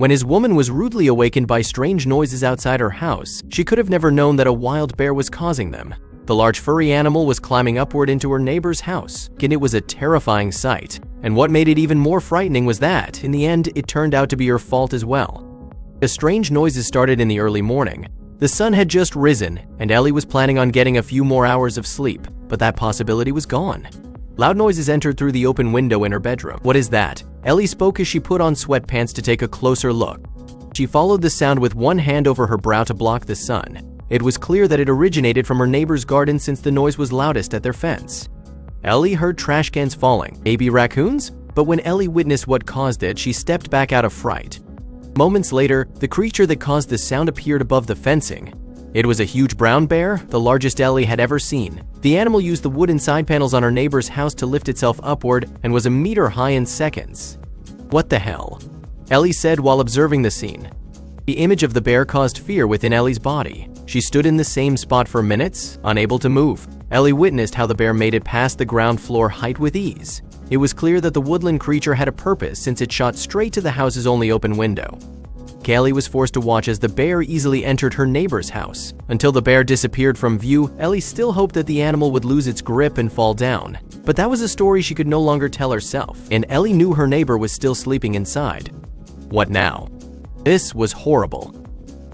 When his woman was rudely awakened by strange noises outside her house, she could have never known that a wild bear was causing them. The large furry animal was climbing upward into her neighbor's house, and it was a terrifying sight. And what made it even more frightening was that, in the end, it turned out to be her fault as well. The strange noises started in the early morning. The sun had just risen, and Ellie was planning on getting a few more hours of sleep, but that possibility was gone. Loud noises entered through the open window in her bedroom. "What is that?" Ellie spoke as she put on sweatpants to take a closer look. She followed the sound with one hand over her brow to block the sun. It was clear that it originated from her neighbor's garden since the noise was loudest at their fence. Ellie heard trash cans falling. Maybe raccoons? But when Ellie witnessed what caused it, she stepped back out of fright. Moments later, the creature that caused the sound appeared above the fencing. It was a huge brown bear, the largest Ellie had ever seen. The animal used the wooden side panels on her neighbor's house to lift itself upward and was a meter high in seconds. "What the hell?" Ellie said while observing the scene. The image of the bear caused fear within Ellie's body. She stood in the same spot for minutes, unable to move. Ellie witnessed how the bear made it past the ground floor height with ease. It was clear that the woodland creature had a purpose since it shot straight to the house's only open window. Ellie was forced to watch as the bear easily entered her neighbor's house. Until the bear disappeared from view, Ellie still hoped that the animal would lose its grip and fall down. But that was a story she could no longer tell herself, and Ellie knew her neighbor was still sleeping inside. What now? This was horrible.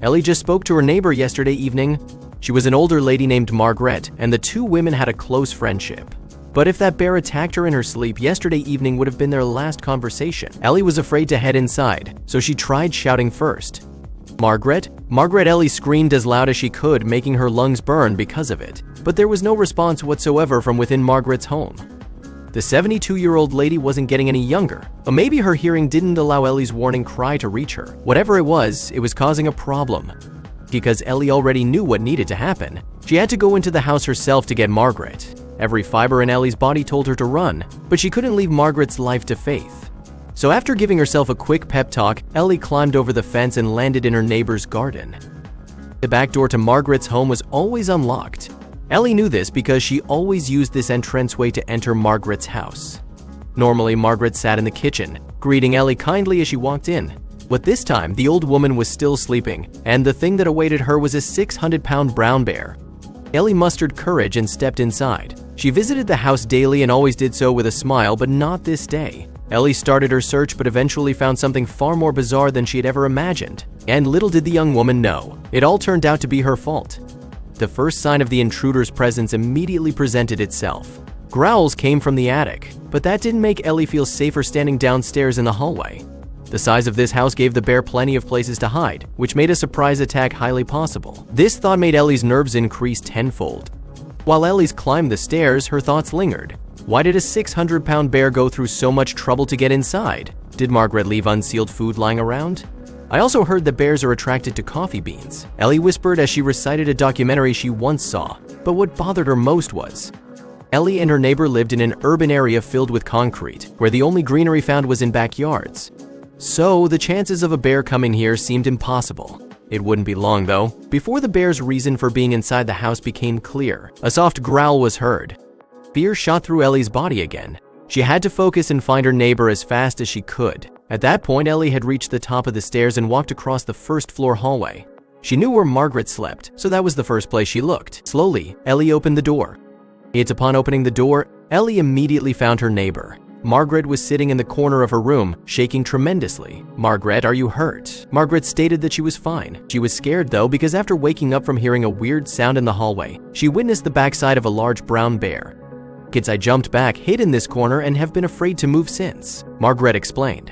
Ellie just spoke to her neighbor yesterday evening. She was an older lady named Margaret, and the two women had a close friendship. But if that bear attacked her in her sleep, yesterday evening would have been their last conversation. Ellie was afraid to head inside, so she tried shouting first. "Margaret? Margaret!" Ellie screamed as loud as she could, making her lungs burn because of it. But there was no response whatsoever from within Margaret's home. The 72-year-old lady wasn't getting any younger, or maybe her hearing didn't allow Ellie's warning cry to reach her. Whatever it was causing a problem. Because Ellie already knew what needed to happen. She had to go into the house herself to get Margaret. Every fiber in Ellie's body told her to run, but she couldn't leave Margaret's life to faith. So after giving herself a quick pep talk, Ellie climbed over the fence and landed in her neighbor's garden. The back door to Margaret's home was always unlocked. Ellie knew this because she always used this entranceway to enter Margaret's house. Normally, Margaret sat in the kitchen, greeting Ellie kindly as she walked in. But this time, the old woman was still sleeping, and the thing that awaited her was a 600-pound brown bear. Ellie mustered courage and stepped inside. She visited the house daily and always did so with a smile, but not this day. Ellie started her search but eventually found something far more bizarre than she had ever imagined. And little did the young woman know, it all turned out to be her fault. The first sign of the intruder's presence immediately presented itself. Growls came from the attic, but that didn't make Ellie feel safer standing downstairs in the hallway. The size of this house gave the bear plenty of places to hide, which made a surprise attack highly possible. This thought made Ellie's nerves increase tenfold. While Ellie's climbed the stairs, her thoughts lingered. Why did a 600-pound bear go through so much trouble to get inside? Did Margaret leave unsealed food lying around? I also heard that bears are attracted to coffee beans, Ellie whispered as she recited a documentary she once saw. But what bothered her most was, Ellie and her neighbor lived in an urban area filled with concrete, where the only greenery found was in backyards. So the chances of a bear coming here seemed impossible. It wouldn't be long though, before the bear's reason for being inside the house became clear. A soft growl was heard. Fear shot through Ellie's body again. She had to focus and find her neighbor as fast as she could. At that point, Ellie had reached the top of the stairs and walked across the first-floor hallway. She knew where Margaret slept, so that was the first place she looked. Slowly, Ellie opened the door. It's upon opening the door, Ellie immediately found her neighbor. Margaret was sitting in the corner of her room, shaking tremendously. "Margaret, are you hurt?" Margaret stated that she was fine. She was scared though because after waking up from hearing a weird sound in the hallway, she witnessed the backside of a large brown bear. "I jumped back, hid in this corner, and have been afraid to move since," Margaret explained.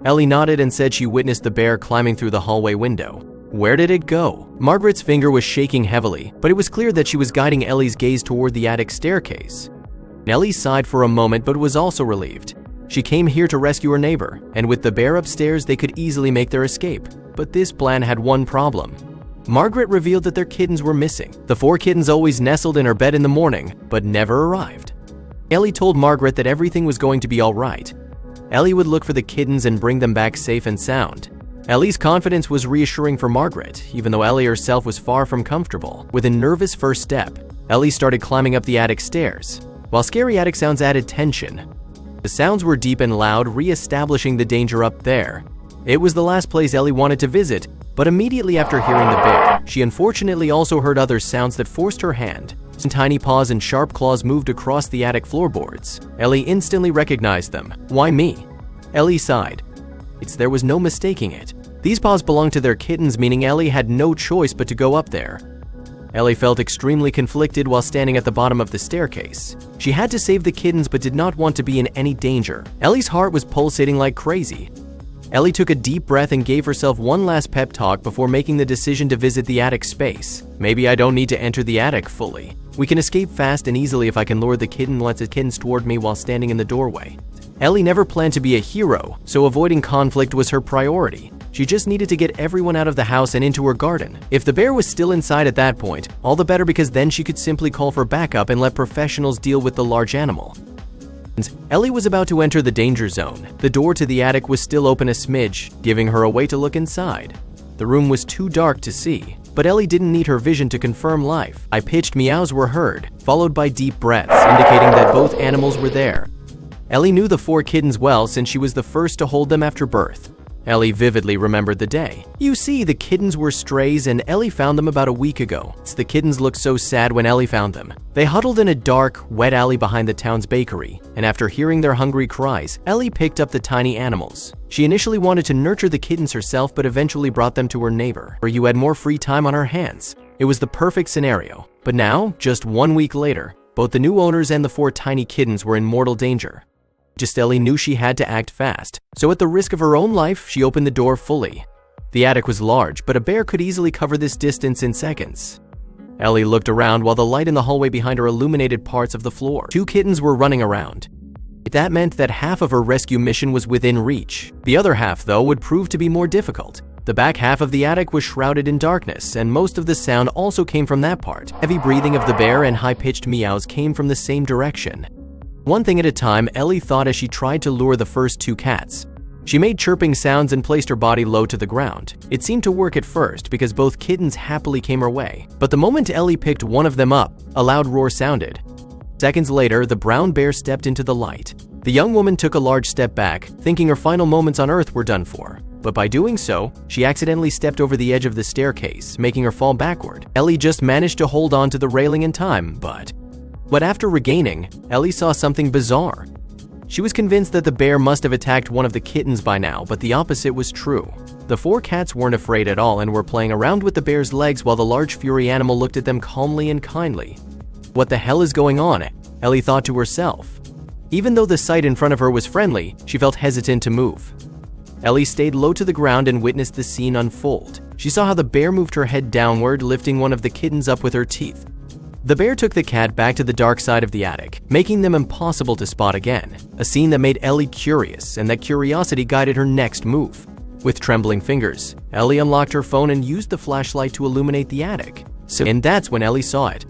Ellie nodded and said she witnessed the bear climbing through the hallway window. "Where did it go?" Margaret's finger was shaking heavily, but it was clear that she was guiding Ellie's gaze toward the attic staircase. Ellie sighed for a moment but was also relieved. She came here to rescue her neighbor, and with the bear upstairs they could easily make their escape. But this plan had one problem. Margaret revealed that their kittens were missing. The 4 kittens always nestled in her bed in the morning, but never arrived. Ellie told Margaret that everything was going to be all right. Ellie would look for the kittens and bring them back safe and sound. Ellie's confidence was reassuring for Margaret, even though Ellie herself was far from comfortable. With a nervous first step, Ellie started climbing up the attic stairs. While scary attic sounds added tension, the sounds were deep and loud, re-establishing the danger up there. It was the last place Ellie wanted to visit, but immediately after hearing the bear, she unfortunately also heard other sounds that forced her hand. Some tiny paws and sharp claws moved across the attic floorboards. Ellie instantly recognized them. Why me? Ellie sighed. There was no mistaking it. These paws belonged to their kittens, meaning Ellie had no choice but to go up there. Ellie felt extremely conflicted while standing at the bottom of the staircase. She had to save the kittens but did not want to be in any danger. Ellie's heart was pulsating like crazy. Ellie took a deep breath and gave herself one last pep talk before making the decision to visit the attic space. Maybe I don't need to enter the attic fully. We can escape fast and easily if I can lure the kittens toward me while standing in the doorway. Ellie never planned to be a hero, so avoiding conflict was her priority. She just needed to get everyone out of the house and into her garden. If the bear was still inside at that point, all the better, because then she could simply call for backup and let professionals deal with the large animal. Ellie was about to enter the danger zone. The door to the attic was still open a smidge, giving her a way to look inside. The room was too dark to see, but Ellie didn't need her vision to confirm life. High-pitched meows were heard, followed by deep breaths, indicating that both animals were there. Ellie knew the 4 kittens well since she was the first to hold them after birth. Ellie vividly remembered the day. You see, the kittens were strays and Ellie found them about a week ago. The kittens looked so sad when Ellie found them. They huddled in a dark, wet alley behind the town's bakery, and after hearing their hungry cries, Ellie picked up the tiny animals. She initially wanted to nurture the kittens herself, but eventually brought them to her neighbor, who had more free time on her hands. It was the perfect scenario. But now, just 1 week later, both the new owners and the 4 tiny kittens were in mortal danger. Ellie knew she had to act fast, so at the risk of her own life, she opened the door fully. The attic was large, but a bear could easily cover this distance in seconds. Ellie looked around while the light in the hallway behind her illuminated parts of the floor. 2 kittens were running around. That meant that half of her rescue mission was within reach. The other half, though, would prove to be more difficult. The back half of the attic was shrouded in darkness, and most of the sound also came from that part. Heavy breathing of the bear and high-pitched meows came from the same direction. One thing at a time, Ellie thought as she tried to lure the first 2 cats. She made chirping sounds and placed her body low to the ground. It seemed to work at first because both kittens happily came her way. But the moment Ellie picked one of them up, a loud roar sounded. Seconds later, the brown bear stepped into the light. The young woman took a large step back, thinking her final moments on Earth were done for. But by doing so, she accidentally stepped over the edge of the staircase, making her fall backward. Ellie just managed to hold on to the railing in time, but after regaining, Ellie saw something bizarre. She was convinced that the bear must have attacked one of the kittens by now, but the opposite was true. The 4 cats weren't afraid at all and were playing around with the bear's legs while the large furry animal looked at them calmly and kindly. What the hell is going on? Ellie thought to herself. Even though the sight in front of her was friendly, she felt hesitant to move. Ellie stayed low to the ground and witnessed the scene unfold. She saw how the bear moved her head downward, lifting one of the kittens up with her teeth. The bear took the cat back to the dark side of the attic, making them impossible to spot again, a scene that made Ellie curious, and that curiosity guided her next move. With trembling fingers, Ellie unlocked her phone and used the flashlight to illuminate the attic. And that's when Ellie saw it.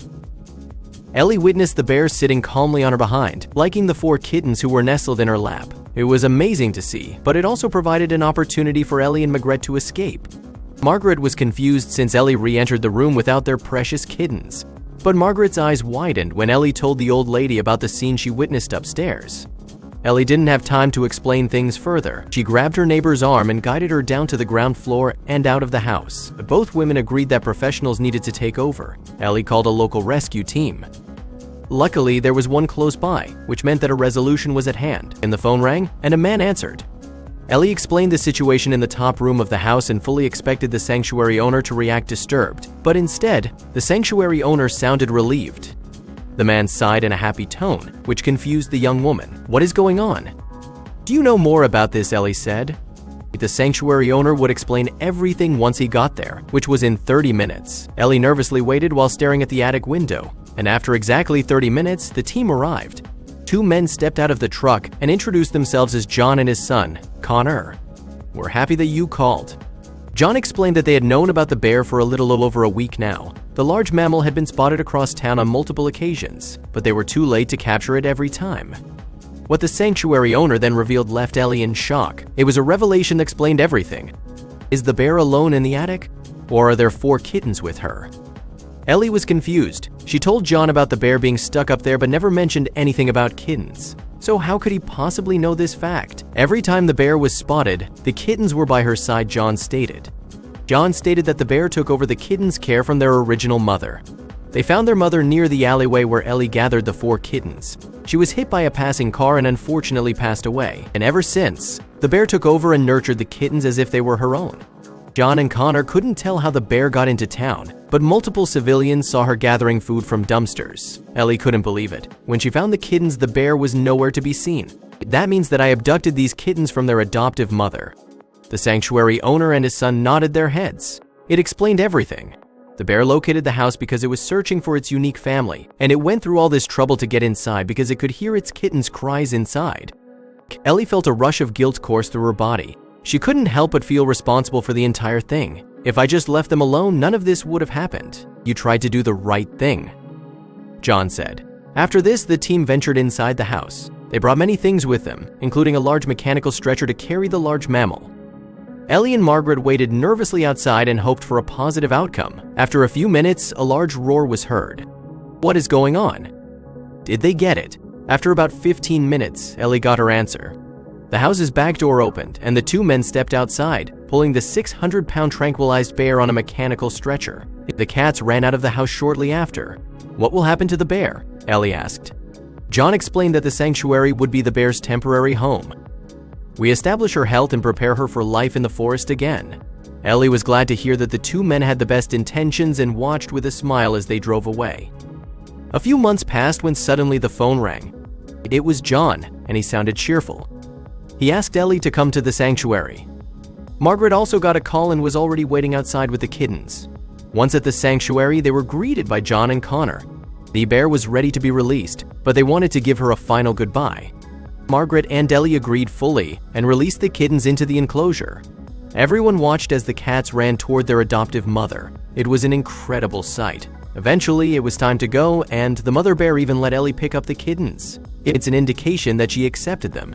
Ellie witnessed the bear sitting calmly on her behind, liking the 4 kittens who were nestled in her lap. It was amazing to see, but it also provided an opportunity for Ellie and Margaret to escape. Margaret was confused since Ellie re-entered the room without their precious kittens. But Margaret's eyes widened when Ellie told the old lady about the scene she witnessed upstairs. Ellie didn't have time to explain things further. She grabbed her neighbor's arm and guided her down to the ground floor and out of the house. Both women agreed that professionals needed to take over. Ellie called a local rescue team. Luckily, there was one close by, which meant that a resolution was at hand. And the phone rang, and a man answered. Ellie explained the situation in the top room of the house and fully expected the sanctuary owner to react disturbed, but instead, the sanctuary owner sounded relieved. The man sighed in a happy tone, which confused the young woman. What is going on? Do you know more about this? Ellie said. The sanctuary owner would explain everything once he got there, which was in 30 minutes. Ellie nervously waited while staring at the attic window, and after exactly 30 minutes, the team arrived. 2 men stepped out of the truck and introduced themselves as John and his son, Connor. We're happy that you called. John explained that they had known about the bear for a little over a week now. The large mammal had been spotted across town on multiple occasions, but they were too late to capture it every time. What the sanctuary owner then revealed left Ellie in shock. It was a revelation that explained everything. Is the bear alone in the attic? Or are there 4 kittens with her? Ellie was confused. She told John about the bear being stuck up there but never mentioned anything about kittens. So how could he possibly know this fact? Every time the bear was spotted, the kittens were by her side, John stated. John stated that the bear took over the kittens' care from their original mother. They found their mother near the alleyway where Ellie gathered the 4 kittens. She was hit by a passing car and unfortunately passed away. And ever since, the bear took over and nurtured the kittens as if they were her own. John and Connor couldn't tell how the bear got into town, but multiple civilians saw her gathering food from dumpsters. Ellie couldn't believe it. When she found the kittens, the bear was nowhere to be seen. That means that I abducted these kittens from their adoptive mother. The sanctuary owner and his son nodded their heads. It explained everything. The bear located the house because it was searching for its unique family, and it went through all this trouble to get inside because it could hear its kittens' cries inside. Ellie felt a rush of guilt course through her body. She couldn't help but feel responsible for the entire thing. If I just left them alone, none of this would have happened. You tried to do the right thing, John said. After this, the team ventured inside the house. They brought many things with them, including a large mechanical stretcher to carry the large mammal. Ellie and Margaret waited nervously outside and hoped for a positive outcome. After a few minutes, a large roar was heard. What is going on? Did they get it? After about 15 minutes, Ellie got her answer. The house's back door opened, and the 2 men stepped outside, pulling the 600-pound tranquilized bear on a mechanical stretcher. The cats ran out of the house shortly after. What will happen to the bear? Ellie asked. John explained that the sanctuary would be the bear's temporary home. We establish her health and prepare her for life in the forest again. Ellie was glad to hear that the 2 men had the best intentions and watched with a smile as they drove away. A few months passed when suddenly the phone rang. It was John, and he sounded cheerful. He asked Ellie to come to the sanctuary. Margaret also got a call and was already waiting outside with the kittens. Once at the sanctuary, they were greeted by John and Connor. The bear was ready to be released, but they wanted to give her a final goodbye. Margaret and Ellie agreed fully and released the kittens into the enclosure. Everyone watched as the cats ran toward their adoptive mother. It was an incredible sight. Eventually, it was time to go, and the mother bear even let Ellie pick up the kittens. It's an indication that she accepted them.